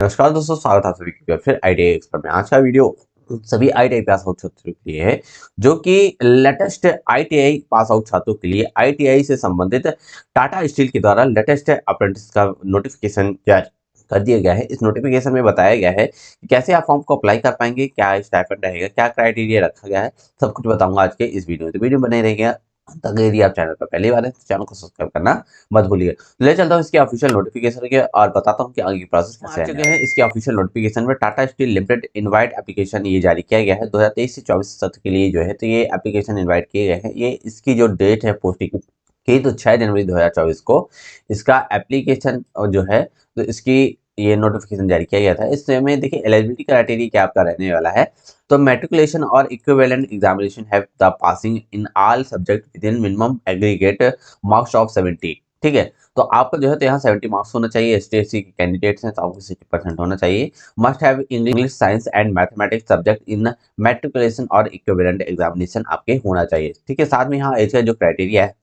नमस्कार दोस्तों, स्वागत है आप सभी का फिर आईटीआई एक्सपर्ट में। आज का वीडियो सभी आईटीआई पास आउट छात्रों के लिए है, जो कि लेटेस्ट आईटीआई पास आउट छात्रों के लिए आईटीआई से संबंधित टाटा स्टील के द्वारा लेटेस्ट अप्रेंटिस का नोटिफिकेशन जारी कर दिया गया है। इस नोटिफिकेशन में बताया गया है कि कैसे आप फॉर्म को अप्लाई कर पाएंगे, क्या स्टाइपेंड रहेगा, क्या क्राइटेरिया रखा गया है, सब कुछ बताऊंगा आज के इस वीडियो में। तो वीडियो बने रहेगा। अगर यदि आप चैनल पर पहली बार है तो चैनल को सब्सक्राइब करना मत भूलिए। ले चलता हूँ इसके ऑफिशियल नोटिफिकेशन के और बताता हूँ कि आगे की प्रोसेस कैसे चुके हैं। इसके ऑफिशियल नोटिफिकेशन में Tata steel limited invite application ये जारी किया गया है 2023 से 24 सत्र के लिए जो है, तो ये एप्लीकेशन इनवाइट किए गए हैं। ये इसकी जो डेट है पोस्टिंग की, तो 6 जनवरी 2024 को इसका एप्लीकेशन जो है, तो इसकी ये नोटिफिकेशन जारी किया गया था। इसमें देखिए एलिजिबिलिटी क्राइटेरिया क्या आपका रहने वाला है। तो मैट्रिकुलेशन और equivalent examination have the passing in all subject with in minimum aggregate marks of 70। ठीक है, तो आपको जो है तो यहाँ 70 मार्क्स होना चाहिए। एसटी के कैंडिडेट्स हैं तो आपको 60% होना चाहिए। Must have English, science and mathematics subject in matriculation और इक्विवेलेंट एग्जामिनेशन आपके होना चाहिए। ठीक है, साथ में यहाँ एज का जो क्राइटेरिया है,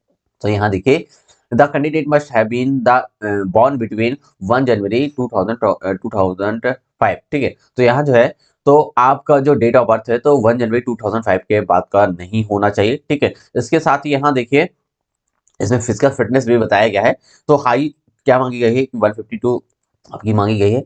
तो यहाँ देखिए the candidate must have been the born between 1 January 2005। ठीक है, तो यहाँ जो है तो आपका जो डेट ऑफ बर्थ है तो 1 जनवरी 2005 के बाद का नहीं होना चाहिए। ठीक है, इसके साथ ही यहाँ देखिए इसमें फिजिकल फिटनेस भी बताया गया है। तो हाई क्या मांगी गई है कि 152 आपकी मांगी गई है।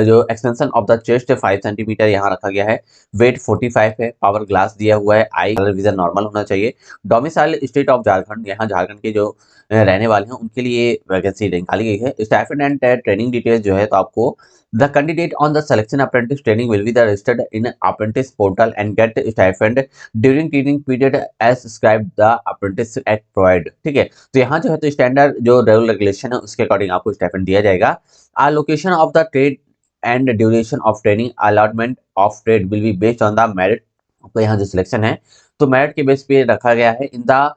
जो extension of the chest 5 centimetre यहाँ रखा गया है। वेट 45 है। पावर ग्लास दिया हुआ है। आई कलर विजन नॉर्मल होना चाहिए। डोमिसाइल स्टेट ऑफ झारखंड, यहाँ झारखंड के जो रहने वाले हैं उनके लिए वैकेंसी निकाली गई है। स्टाइपेंड एंड ट्रेनिंग डिटेल्स जो है, तो आपको the candidate on the selection apprentice training will be the registered in apprentice portal and get stipend during training period as scribe the apprentice act provide. ठीक है, तो यहाँ जो है तो स्टैंडर्ड जो रूल रेगुलेशन है उसके अकॉर्डिंग आपको स्टाइपेंड दिया जाएगा। Location of the trade and duration of training allotment of trade will be based on the merit. आपका यहाँ जो सिलेक्शन है तो मेरिट के बेस पे रखा गया है। In the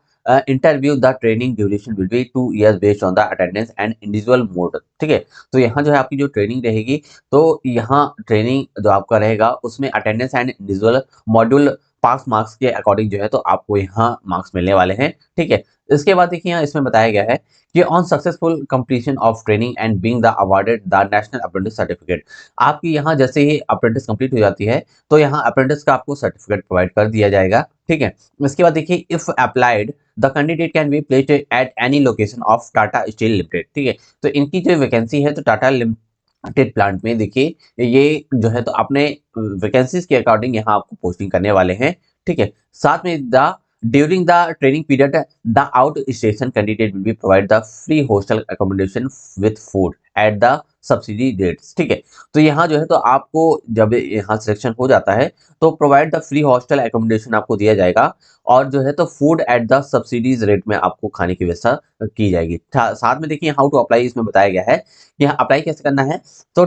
interview the training duration will be 2 years based on the attendance and individual mode. ठीक है, तो यहाँ जो है आपकी जो ट्रेनिंग रहेगी, तो यहाँ ट्रेनिंग जो आपका रहेगा उसमें attendance and individual module pass marks के अकॉर्डिंग जो है तो आपको यहाँ मार्क्स मिलने वाले हैं। ठीक है, इसके बाद देखिए यहाँ इसमें बताया गया है कि on successful completion of training and being the awarded the national apprentice certificate. आपकी यहाँ जैसे ही अप्रेंटिस कंप्लीट हो जाती है तो यहाँ अप्रेंटिस का आपको सर्टिफिकेट प्रोवाइड कर दिया जाएगा। ठीक है, इसके बाद देखिए if applied the candidate can be placed at any location of Tata steel limited. ठीक है, तो इनकी जो वैकेंसी है तो टाटा लिमिटेड प्लांट में देखिए ये जो है तो अपने वैकेंसीज के अकॉर्डिंग यहाँ आपको पोस्टिंग करने वाले हैं। ठीक है, साथ में the during the training period the out station candidate will be provide the free hostel accommodation with food at the subsidy rates. ठीक है, तो यहाँ जो है तो आपको जब यहाँ सिलेक्शन हो जाता है तो provide the free hostel accommodation आपको दिया जाएगा और जो है तो food at the subsidies rate में आपको खाने की व्यवस्था की जाएगी। साथ में देखिए हाउ टू अप्लाई इसमें बताया गया है कि यहाँ अप्लाई कैसे करना है। तो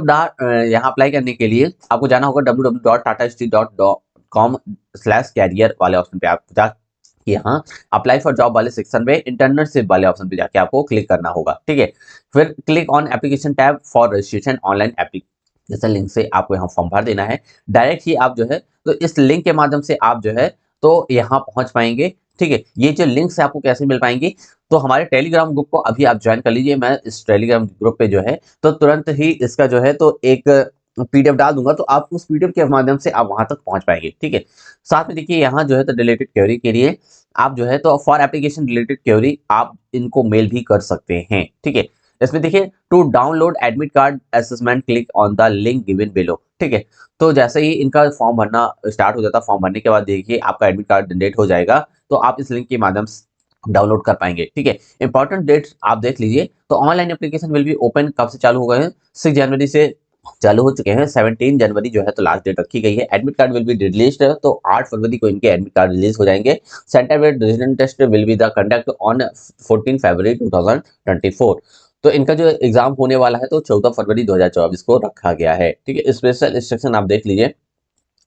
यहाँ अप्लाई करने के लिए आपको जाना होगा www.tatasteel.com/career वाले ऑप्शन पे आप जा यहाँ अप्लाई फॉर जॉब वाले सेक्शन में इंटर्नशिप वाले ऑप्शन पे जाके आपको क्लिक करना होगा। ठीक है, फिर click on application tab for registration online application link से आपको यहाँ फॉर्म भर देना है। डायरेक्ट ही आप जो है तो इस लिंक के माध्यम से आप जो है तो यहाँ पहुंच पाएंगे। ठीक है, ये जो लिंक से आपको कैसे मिल पाएंगे, तो हमारे टेलीग्राम ग्रुप को अभी आप ज्वाइन कर लीजिए। मैं इस टेलीग्राम ग्रुप पे जो है तो तुरंत ही इसका जो है तो एक पीडीएफ डाल दूंगा, तो आप उस पीडीएफ के माध्यम से आप वहां तक पहुंच पाएंगे। ठीक है, साथ में देखिए यहाँ जो है तो रिलेटेड क्वेरी के लिए आप जो है तो फॉर एप्लीकेशन रिलेटेड क्वेरी आप इनको मेल भी कर सकते हैं। ठीक है, इसमें देखिए to download admit card assessment click on the link given below. ठीक है, तो जैसे ही इनका फॉर्म भरना स्टार्ट हो जाता है, फॉर्म भरने के बाद देखिए आपका एडमिट कार्ड जनरेट हो जाएगा, तो आप इस लिंक के माध्यम से डाउनलोड कर पाएंगे। ठीक है, इंपॉर्टेंट डेट्स आप देख लीजिए। तो online application will be open कब से चालू हो गए हैं, 6 जनवरी से चालू हो चुके हैं। 17 जनवरी जो है तो लास्ट डेट रखी गई है। Admit card will be released, तो 8 फरवरी को इनके एडमिट कार्ड रिलीज हो जाएंगे। Centre wait region test will be the conduct on 14 February 2024। तो इनका जो एग्जाम होने वाला है तो 14 फरवरी 2024 को रखा गया है। ठीक है, स्पेशल इंस्ट्रक्शन आप देख लीजिए।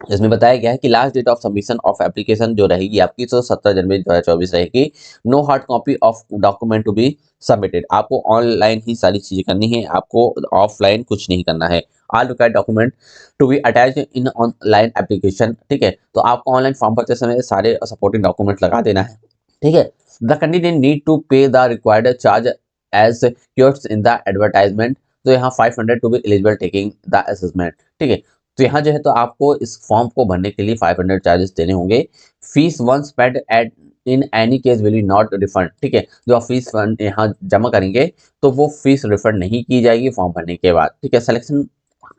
इसमें बताया गया है कि last date of submission of application जो रहेगी आपकी तो 17 जनवरी 2024 रहेगी। No hard copy of document to be submitted. आपको ऑनलाइन ही सारी चीजें करनी है, आपको ऑफलाइन कुछ नहीं करना है। All required document to be attach in online application. ठीक है, तो आपको ऑनलाइन फॉर्म भरते समय सारे सपोर्टिंग डॉक्यूमेंट लगा देना है। ठीक है, the candidate need to pay the required charge as cures in the advertisement तो यहाँ 500 to be eligible taking the assessment, ठीक है। तो यहाँ जो है तो आपको इस फॉर्म को भरने के लिए 500 चार्जेस देने होंगे। Fees once paid at in any case will be not refund, ठीक है। जो आप फीस फंड यहाँ जमा करेंगे तो वो फीस रिफंड नहीं की जाएगी फॉर्म भरने के बाद, ठीक है। सिलेक्शन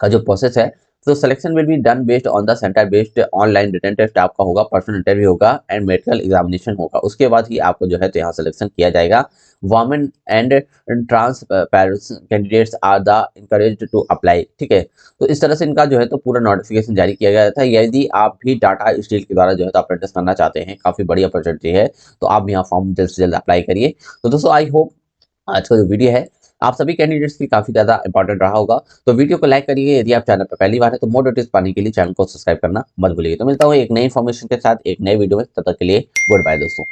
का जो प्रोसेस है, तो selection will be done based on the centre based online written test आपका होगा, पर्सनल इंटरव्यू होगा एंड मेडिकल एग्जामिनेशन होगा। उसके बाद ही आपको जो है तो यहाँ सिलेक्शन किया जाएगा। Women and trans candidates are the encouraged to apply, ठीक है। तो इस तरह से इनका जो है तो पूरा नोटिफिकेशन जारी किया गया था। यदि आप भी टाटा स्टील के द्वारा जो है तो अप्रेंटिस करना चाहते हैं, काफ़ी बड़ी अपॉर्चुनिटी है, तो आप यहाँ फॉर्म जल्द से जल्द अप्लाई करिए। तो दोस्तों आई होप आज का जो वीडियो है आप सभी कैंडिडेट्स के लिए काफी ज्यादा इंपॉर्टेंट रहा होगा। तो वीडियो को लाइक करिए, यदि आप चैनल पर पहली बार है तो मोर नोटिस पाने के लिए चैनल को सब्सक्राइब करना मत भूलिए। तो मिलता हूँ एक नई इन्फॉर्मेशन के साथ एक नए वीडियो में, तब तक के लिए गुड बाय दोस्तों।